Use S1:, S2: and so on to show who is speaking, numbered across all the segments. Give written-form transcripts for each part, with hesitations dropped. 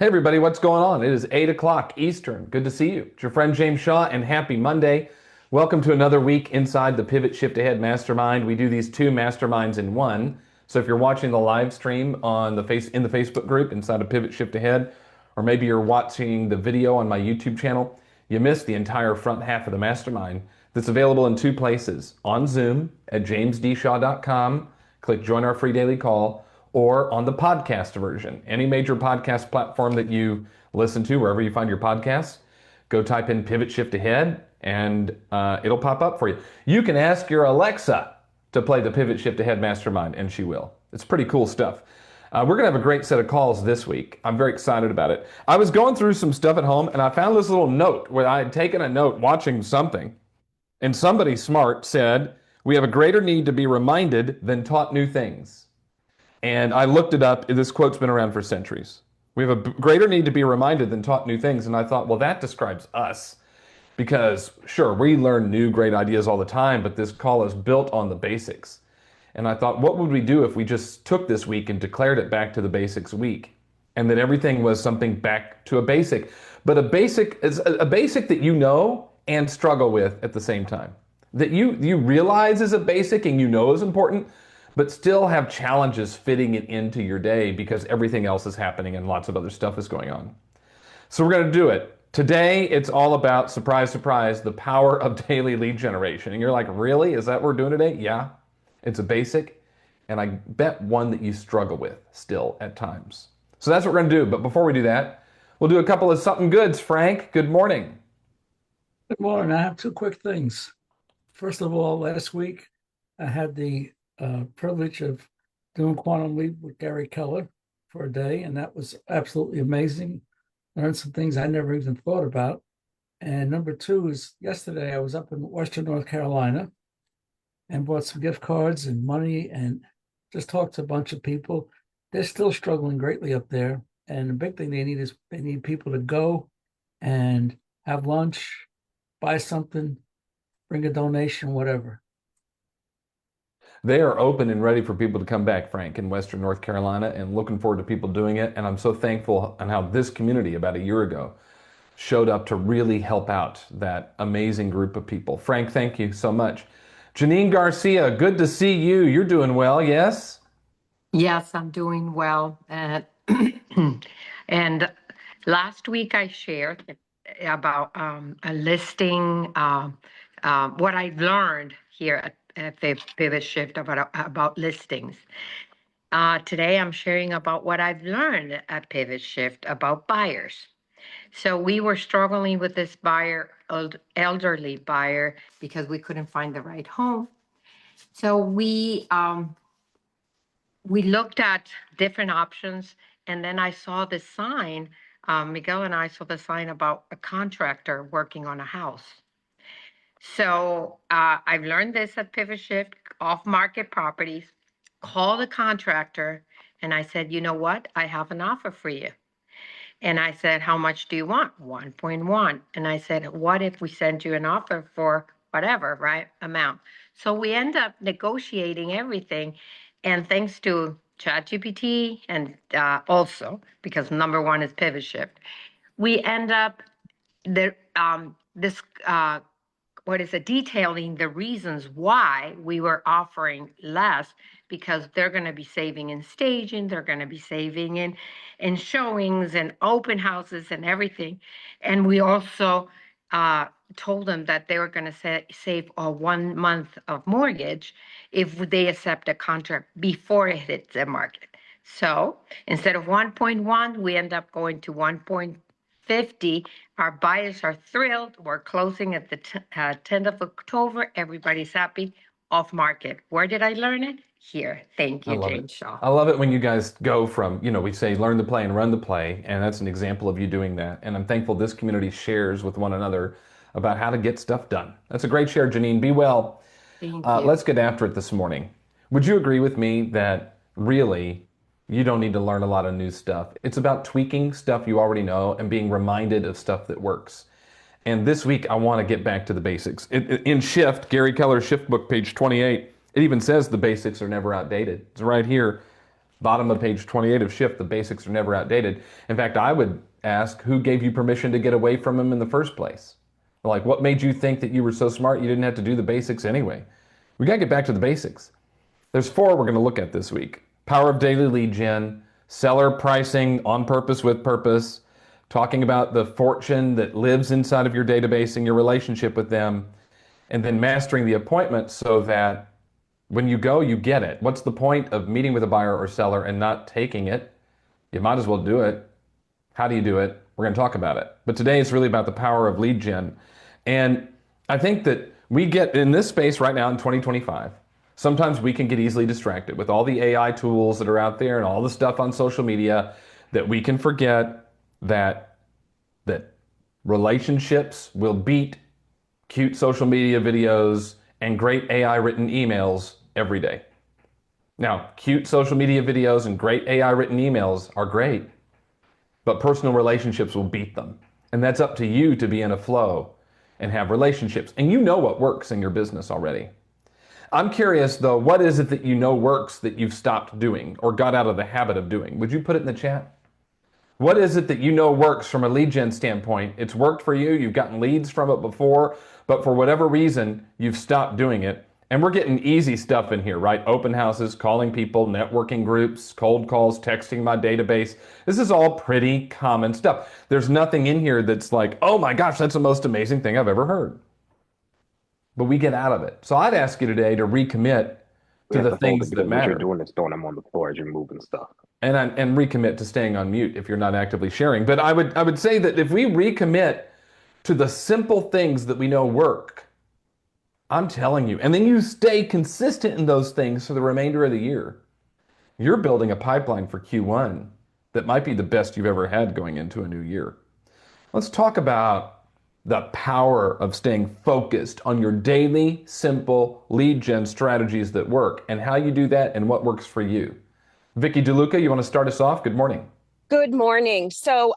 S1: Hey everybody, what's going on? It is 8 o'clock Eastern. Good to see you. It's your friend James Shaw, and happy Monday. Welcome to another week inside the Pivot Shift Ahead Mastermind. We do these two masterminds in one. So if you're watching the live stream on in the Facebook group inside of Pivot Shift Ahead, or maybe you're watching the video on my YouTube channel, you missed the entire front half of the mastermind that's available in two places: on Zoom at jamesdshaw.com. Click join our free daily call, or on the podcast version. Any major podcast platform that you listen to, wherever you find your podcasts, go type in Pivot Shift Ahead and it'll pop up for you. You can ask your Alexa to play the Pivot Shift Ahead Mastermind, and she will. It's pretty cool stuff. We're going to have a great set of calls this week. I'm very excited about it. I was going through some stuff at home, and I found this little note where I had taken a note watching something, and somebody smart said, "We have a greater need to be reminded than taught new things." And I looked it up. This quote's been around for centuries. We have a greater need to be reminded than taught new things. And I thought, well, that describes us. Because, sure, we learn new great ideas all the time, but this call is built on the basics. And I thought, what would we do if we just took this week and declared it back to the basics week? And that everything was something back to a basic. But a basic is a basic that you know and struggle with at the same time. That you realize is a basic and you know is important, but still have challenges fitting it into your day because everything else is happening and lots of other stuff is going on. So we're going to do it. Today, it's all about, surprise, surprise, the power of daily lead generation. And you're like, really? Is that what we're doing today? Yeah, it's a basic, and I bet one that you struggle with still at times. So that's what we're going to do. But before we do that, we'll do a couple of something goods. Frank, good morning.
S2: Good morning. I have two quick things. First of all, last week I had the privilege of doing Quantum Leap with Gary Keller for a day, and that was absolutely amazing. Learned some things I never even thought about. And number two is yesterday I was up in Western North Carolina and bought some gift cards and money and just talked to a bunch of people. They're still struggling greatly up there. And the big thing they need is they need people to go and have lunch, buy something, bring a donation, whatever.
S1: They are open and ready for people to come back, Frank, in Western North Carolina, and looking forward to people doing it. And I'm so thankful on how this community about a year ago showed up to really help out that amazing group of people. Frank, thank you so much. Janine Garcia, good to see you. You're doing well, yes?
S3: Yes, I'm doing well. And last week I shared about a listing, what I've learned here at the Pivot Shift about listings. Today I'm sharing about what I've learned at Pivot Shift about buyers. So we were struggling with this buyer, elderly buyer, because we couldn't find the right home. So we looked at different options, and then I saw this sign. Miguel and I saw the sign about a contractor working on a house. So I've learned this at Pivot Shift, off-market properties. Call the contractor, and I said, you know what? I have an offer for you. And I said, how much do you want? 1.1. And I said, what if we send you an offer for whatever, right, amount? So we end up negotiating everything. And thanks to ChatGPT and also because number one is Pivot Shift, we end up this what is it, detailing the reasons why we were offering less, because they're going to be saving in staging, they're going to be saving in showings and open houses and everything. And we also told them that they were going to save a 1 month of mortgage if they accept a contract before it hits the market. So instead of 1.1, we end up going to 1.50. Our buyers are thrilled. We're closing at the 10th of October. Everybody's happy. Off market. Where did I learn it? Here. Thank you, James Shaw.
S1: I love it when you guys go from, we say learn the play and run the play, and that's an example of you doing that. And I'm thankful this community shares with one another about how to get stuff done. That's a great share, Janine. Be well.
S3: Thank you.
S1: Let's get after it this morning. Would you agree with me that really you don't need to learn a lot of new stuff? It's about tweaking stuff you already know and being reminded of stuff that works. And this week, I want to get back to the basics. In Shift, Gary Keller's Shift book, page 28, it even says the basics are never outdated. It's right here. Bottom of page 28 of Shift, the basics are never outdated. In fact, I would ask, who gave you permission to get away from them in the first place? Like, what made you think that you were so smart you didn't have to do the basics anyway? We got to get back to the basics. There's four we're going to look at this week. Power of daily lead gen, seller pricing on purpose with purpose, talking about the fortune that lives inside of your database and your relationship with them, and then mastering the appointment so that when you go, you get it. What's the point of meeting with a buyer or seller and not taking it? You might as well do it. How do you do it? We're going to talk about it. But today it's really about the power of lead gen. And I think that we get in this space right now in 2025. Sometimes we can get easily distracted with all the AI tools that are out there and all the stuff on social media that we can forget that relationships will beat cute social media videos and great AI written emails every day. Now, cute social media videos and great AI written emails are great, but personal relationships will beat them. And that's up to you to be in a flow and have relationships. And you know what works in your business already. I'm curious though, what is it that you know works that you've stopped doing or got out of the habit of doing? Would you put it in the chat? What is it that you know works from a lead gen standpoint? It's worked for you, you've gotten leads from it before, but for whatever reason, you've stopped doing it. And we're getting easy stuff in here, right? Open houses, calling people, networking groups, cold calls, texting my database. This is all pretty common stuff. There's nothing in here that's like, oh my gosh, that's the most amazing thing I've ever heard. But we get out of it. So I'd ask you today to recommit
S4: We
S1: to
S4: have
S1: the
S4: to focus
S1: things that
S4: because what you're
S1: matter.
S4: doing is throwing them on the floor as you're moving stuff.
S1: And recommit to staying on mute if you're not actively sharing. But I would say that if we recommit to the simple things that we know work, I'm telling you, and then you stay consistent in those things for the remainder of the year, you're building a pipeline for Q1 that might be the best you've ever had going into a new year. Let's talk about the power of staying focused on your daily, simple lead gen strategies that work and how you do that and what works for you. Vicky DeLuca, you want to start us off? Good morning.
S5: Good morning. So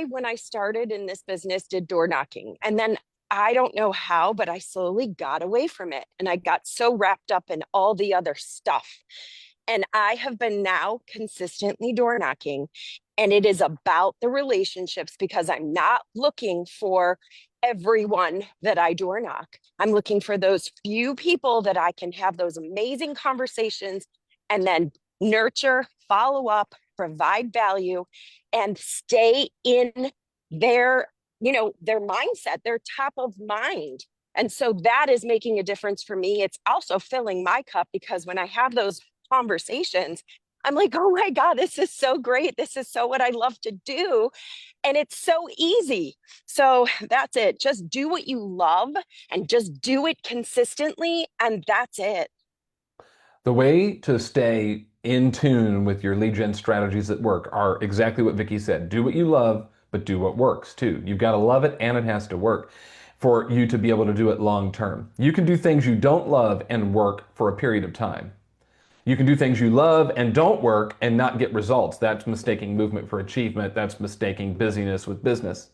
S5: when I started in this business, did door knocking. And then I don't know how, but I slowly got away from it. And I got so wrapped up in all the other stuff. And I have been now consistently door knocking. And it is about the relationships because I'm not looking for everyone that I door knock. I'm looking for those few people that I can have those amazing conversations and then nurture, follow up, provide value, and stay in their, their mindset, their top of mind. And so that is making a difference for me. It's also filling my cup because when I have those conversations, I'm like, oh my God, this is so great. This is so what I love to do. And it's so easy. So that's it. Just do what you love and just do it consistently. And that's it.
S1: The way to stay in tune with your lead gen strategies that work are exactly what Vicky said. Do what you love, but do what works too. You've got to love it and it has to work for you to be able to do it long term. You can do things you don't love and work for a period of time. You can do things you love and don't work and not get results. That's mistaking movement for achievement. That's mistaking busyness with business.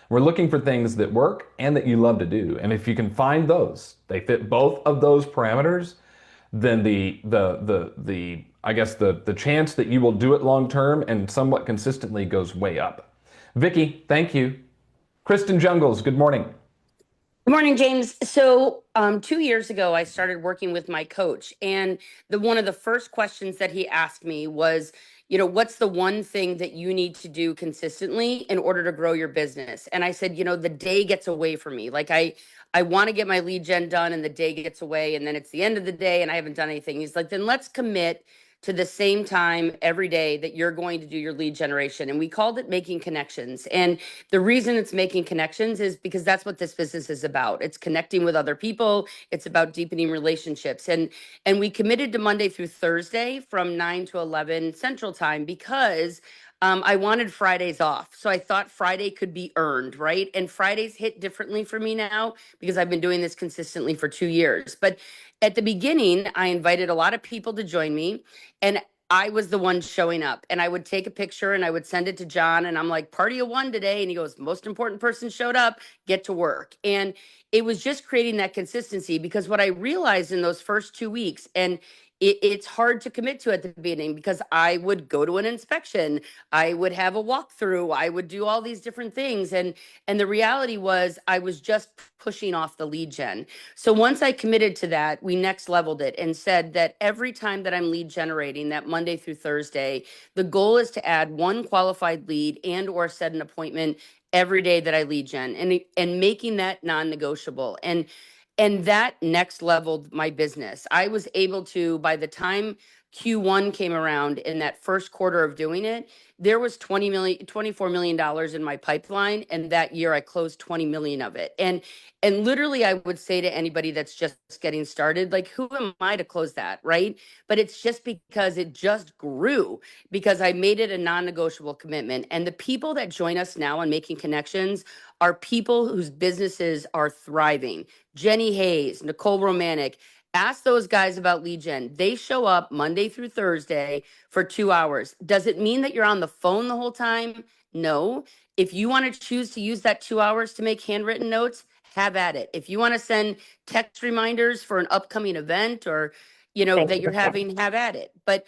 S1: We're looking for things that work and that you love to do. And if you can find those, they fit both of those parameters, then the I guess the chance that you will do it long term and somewhat consistently goes way up. Vicky, thank you. Kristen Jungles, good morning.
S6: Good morning, James. So 2 years ago, I started working with my coach, and one of the first questions that he asked me was, what's the one thing that you need to do consistently in order to grow your business? And I said, the day gets away from me. Like I want to get my lead gen done, and the day gets away, and then it's the end of the day, and I haven't done anything. He's like, then let's commit to the same time every day that you're going to do your lead generation. And we called it making connections. And the reason it's making connections is because that's what this business is about. It's connecting with other people. It's about deepening relationships. And we committed to Monday through Thursday from 9 to 11 Central Time because I wanted Fridays off. So I thought Friday could be earned, right? And Fridays hit differently for me now because I've been doing this consistently for 2 years. But at the beginning, I invited a lot of people to join me, and I was the one showing up, and I would take a picture and I would send it to John, and I'm like, party of one today. And he goes, most important person showed up, get to work. And it was just creating that consistency, because what I realized in those first 2 weeks, and it's hard to commit to at the beginning, because I would go to an inspection, I would have a walkthrough, I would do all these different things. And the reality was I was just pushing off the lead gen. So once I committed to that, we next leveled it and said that every time that I'm lead generating, that Monday through Thursday, the goal is to add one qualified lead and or set an appointment every day that I lead gen, and making that non-negotiable. And that next leveled my business. I was able to, by the time Q1 came around in that first quarter of doing it, there was $24 million in my pipeline. And that year I closed 20 million of it. And literally I would say to anybody that's just getting started, like, who am I to close that? Right. But it's just because it just grew, because I made it a non-negotiable commitment. And the people that join us now on Making Connections are people whose businesses are thriving. Jenny Hayes, Nicole Romanek. Ask those guys about lead gen. They show up Monday through Thursday for 2 hours. Does it mean that you're on the phone the whole time? No. If you want to choose to use that 2 hours to make handwritten notes, have at it. If you want to send text reminders for an upcoming event, or that you're having, have at it. But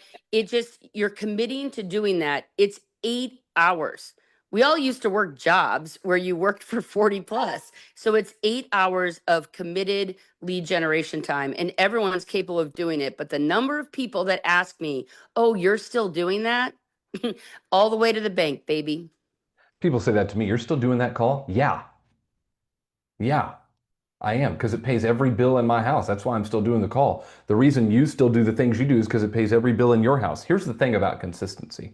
S6: you're committing to doing that. It's 8 hours. We all used to work jobs where you worked for 40 plus. So it's 8 hours of committed lead generation time, and everyone's capable of doing it. But the number of people that ask me, oh, you're still doing that? All the way to the bank, baby.
S1: People say that to me. You're still doing that call? Yeah. Yeah, I am, because it pays every bill in my house. That's why I'm still doing the call. The reason you still do the things you do is because it pays every bill in your house. Here's the thing about consistency.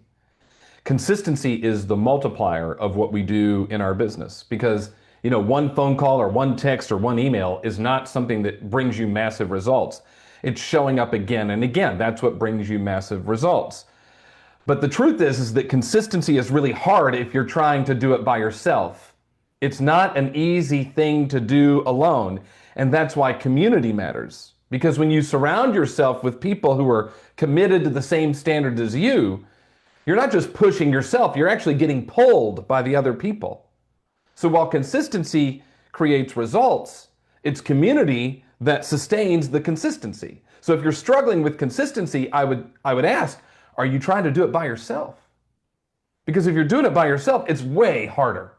S1: Consistency is the multiplier of what we do in our business, because one phone call or one text or one email is not something that brings you massive results. It's showing up again and again. That's what brings you massive results. But the truth is that consistency is really hard if you're trying to do it by yourself. It's not an easy thing to do alone. And that's why community matters. Because when you surround yourself with people who are committed to the same standards as you, you're not just pushing yourself, you're actually getting pulled by the other people. So while consistency creates results, it's community that sustains the consistency. So if you're struggling with consistency, I would ask, are you trying to do it by yourself? Because if you're doing it by yourself, it's way harder.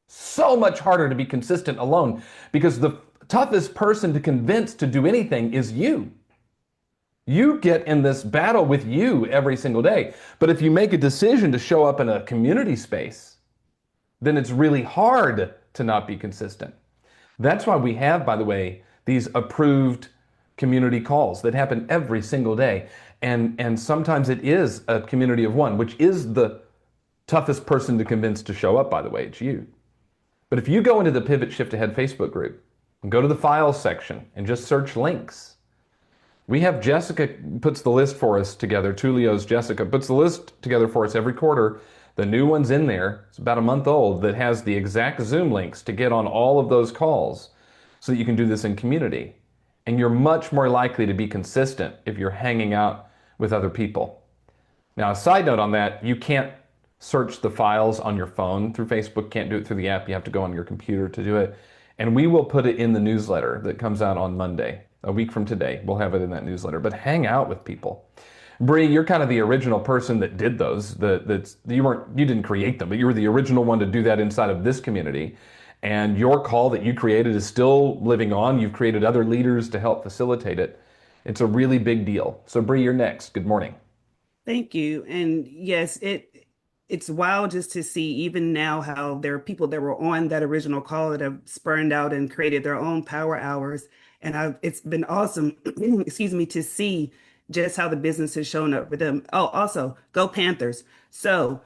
S1: So much harder to be consistent alone, because the toughest person to convince to do anything is you. You get in this battle with you every single day. But if you make a decision to show up in a community space, then it's really hard to not be consistent. That's why we have, by the way, these approved community calls that happen every single day. And sometimes it is a community of one, which is the toughest person to convince to show up, by the way, it's you. But if you go into the Pivot Shift Ahead Facebook group and go to the files section and just search links, we have Jessica puts the list for us together. Tulio's Jessica puts the list together for us every quarter. The new one's in there. It's about a month old, that has the exact Zoom links to get on all of those calls so that you can do this in community. And you're much more likely to be consistent if you're hanging out with other people. Now, a side note on that, you can't search the files on your phone through Facebook, can't do it through the app. You have to go on your computer to do it. And we will put it in the newsletter that comes out on Monday. A week from today, we'll have it in that newsletter. But hang out with people. Bree, you're kind of the original person that did those. You didn't create them, but you were the original one to do that inside of this community. And your call that you created is still living on. You've created other leaders to help facilitate it. It's a really big deal. So Bree, you're next. Good morning.
S7: Thank you. And yes, it's wild just to see even now how there are people that were on that original call that have spurned out and created their own power hours. And it's been awesome, excuse me, to see just how the business has shown up for them. Oh, also, go Panthers. So,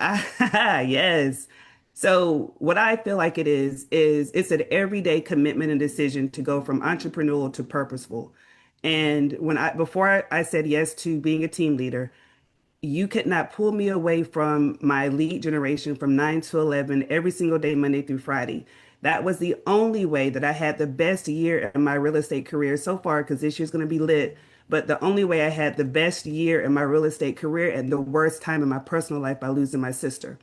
S7: yes. So what I feel like it is it's an everyday commitment and decision to go from entrepreneurial to purposeful. And before I said yes to being a team leader, you could not pull me away from my lead generation from 9 to 11 every single day, Monday through Friday. That was the only way that I had the best year in my real estate career so far, because this year's going to be lit. But the only way I had the best year in my real estate career and the worst time in my personal life by losing my sister.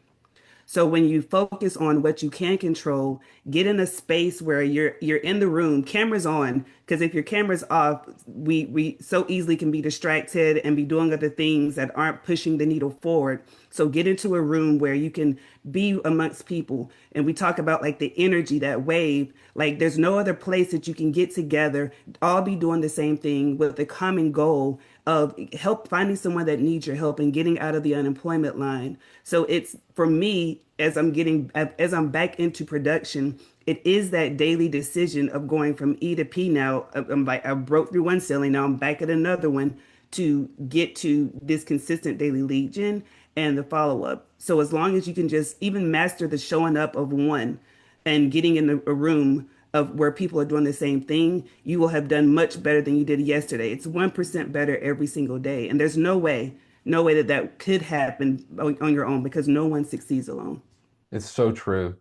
S7: So when you focus on what you can control, get in a space where you're in the room, cameras on, because if your camera's off, we so easily can be distracted and be doing other things that aren't pushing the needle forward. So get into a room where you can be amongst people. And we talk about like the energy, that wave. Like there's no other place that you can get together, all be doing the same thing with the common goal of help finding someone that needs your help and getting out of the unemployment line. So it's for me as I'm back into production, it is that daily decision of going from E to P now. I'm like I broke through one ceiling, now I'm back at another one to get to this consistent daily lead gen and the follow up. So as long as you can just even master the showing up of one and getting in a room of where people are doing the same thing, you will have done much better than you did yesterday. It's 1% better every single day. And there's no way that that could happen on your own because no one succeeds alone.
S1: It's so true.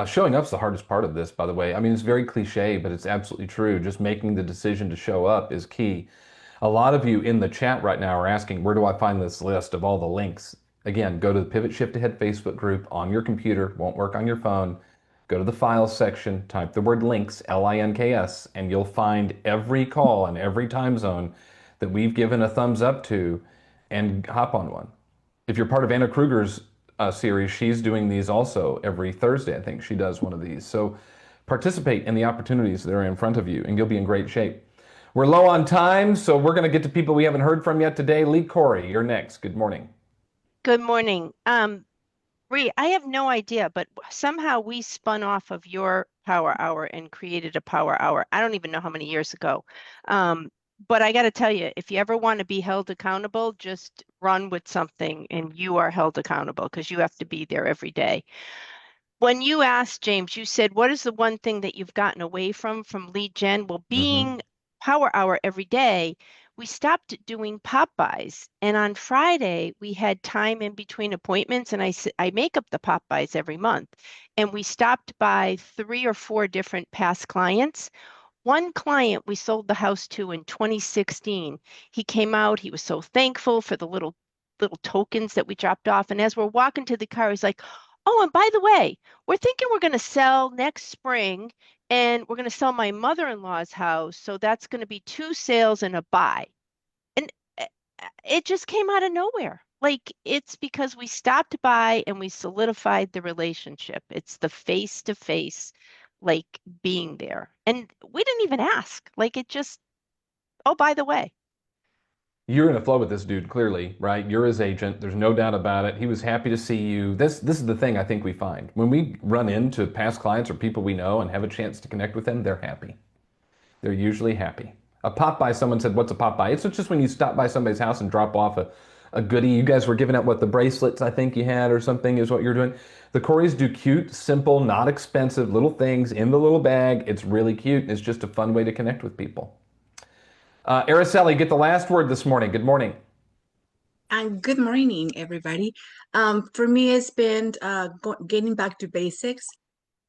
S1: Showing up's the hardest part of this, by the way. I mean, it's very cliche, but it's absolutely true. Just making the decision to show up is key. A lot of you in the chat right now are asking, where do I find this list of all the links? Again, go to the Pivot Shift Ahead Facebook group on your computer, won't work on your phone. Go to the files section, type the word links, Links, and you'll find every call and every time zone that we've given a thumbs up to and hop on one. If you're part of Anna Kruger's series, she's doing these also every Thursday. I think she does one of these. So participate in the opportunities that are in front of you, and you'll be in great shape. We're low on time, so we're going to get to people we haven't heard from yet today. Lee Corey, you're next. Good morning.
S8: Good morning. Bree, I have no idea, but somehow we spun off of your power hour and created a power hour. I don't even know how many years ago. But I got to tell you, if you ever want to be held accountable, just run with something and you are held accountable because you have to be there every day. When you asked James, you said, what is the one thing that you've gotten away from lead gen? Well, being power hour every day, we stopped doing pop-bys. And on Friday, we had time in between appointments, and I make up the pop-bys every month. And we stopped by 3 or 4 different past clients. One client we sold the house to in 2016. He came out, he was so thankful for the little tokens that we dropped off. And as we're walking to the car, he's like, oh, and by the way, we're thinking we're going to sell next spring and we're going to sell my mother-in-law's house. So that's going to be 2 sales and a buy. And it just came out of nowhere. Like it's because we stopped by and we solidified the relationship. It's the face-to-face, like being there. And we didn't even ask. Like it just, oh, by the way.
S1: You're in a flow with this dude, clearly, right? You're his agent. There's no doubt about it. He was happy to see you. This is the thing I think we find. When we run into past clients or people we know and have a chance to connect with them, they're happy. They're usually happy. A pop by, someone said, what's a pop by? It's just when you stop by somebody's house and drop off a goodie. You guys were giving out what, the bracelets I think you had or something is what you're doing. The Coreys do cute, simple, not expensive little things in the little bag. It's really cute. It's just a fun way to connect with people. Araceli, get the last word this morning. Good morning.
S9: Good morning, everybody. For me, it's been getting back to basics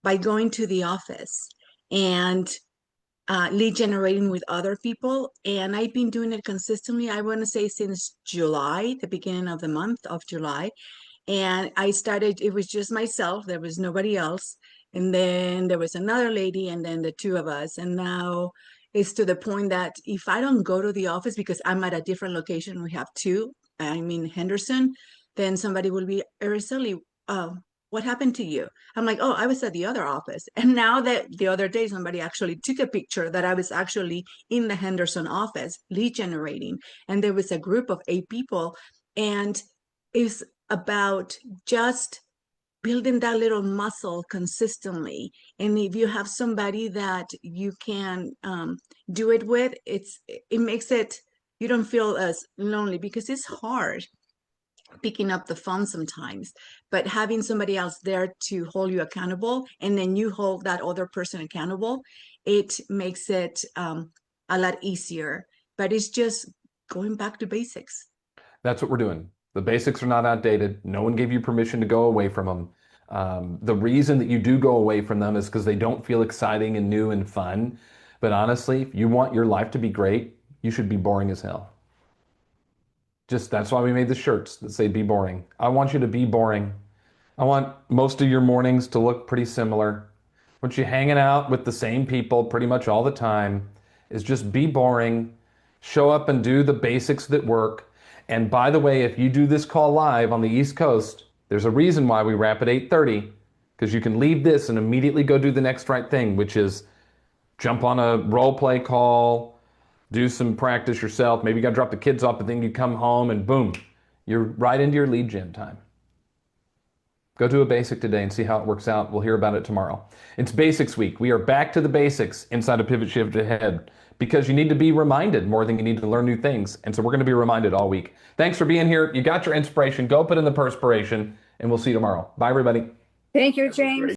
S9: by going to the office and lead generating with other people. And I've been doing it consistently, I want to say since July, the beginning of the month of July. And I started, it was just myself, there was nobody else. And then there was another lady, and then the 2 of us. And now it's to the point that if I don't go to the office because I'm at a different location, we have 2, I'm in Henderson, then somebody will be, Araceli, what happened to you? I'm like, oh, I was at the other office. And now that the other day, somebody actually took a picture that I was actually in the Henderson office, lead generating. And there was a group of 8 people. And it's about just building that little muscle consistently. And if you have somebody that you can do it with, it makes it, you don't feel as lonely because it's hard picking up the phone sometimes, but having somebody else there to hold you accountable, and then you hold that other person accountable, it makes it a lot easier. But it's just going back to basics.
S1: That's what we're doing. The basics are not outdated. No one gave you permission to go away from them. The reason that you do go away from them is because they don't feel exciting and new and fun. But honestly, if you want your life to be great, you should be boring as hell. Just that's why we made the shirts that say be boring. I want you to be boring. I want most of your mornings to look pretty similar. I want you hanging out with the same people pretty much all the time. Is just be boring, show up and do the basics that work. And by the way, if you do this call live on the East Coast, there's a reason why we wrap at 8:30, because you can leave this and immediately go do the next right thing, which is jump on a role play call, do some practice yourself. Maybe you got to drop the kids off, but then you come home and boom, you're right into your lead gen time. Go do a basic today and see how it works out. We'll hear about it tomorrow. It's Basics Week. We are back to the basics inside of Pivot Shift Ahead because you need to be reminded more than you need to learn new things. And so we're going to be reminded all week. Thanks for being here. You got your inspiration. Go put in the perspiration, and we'll see you tomorrow. Bye, everybody.
S10: Thank you, James.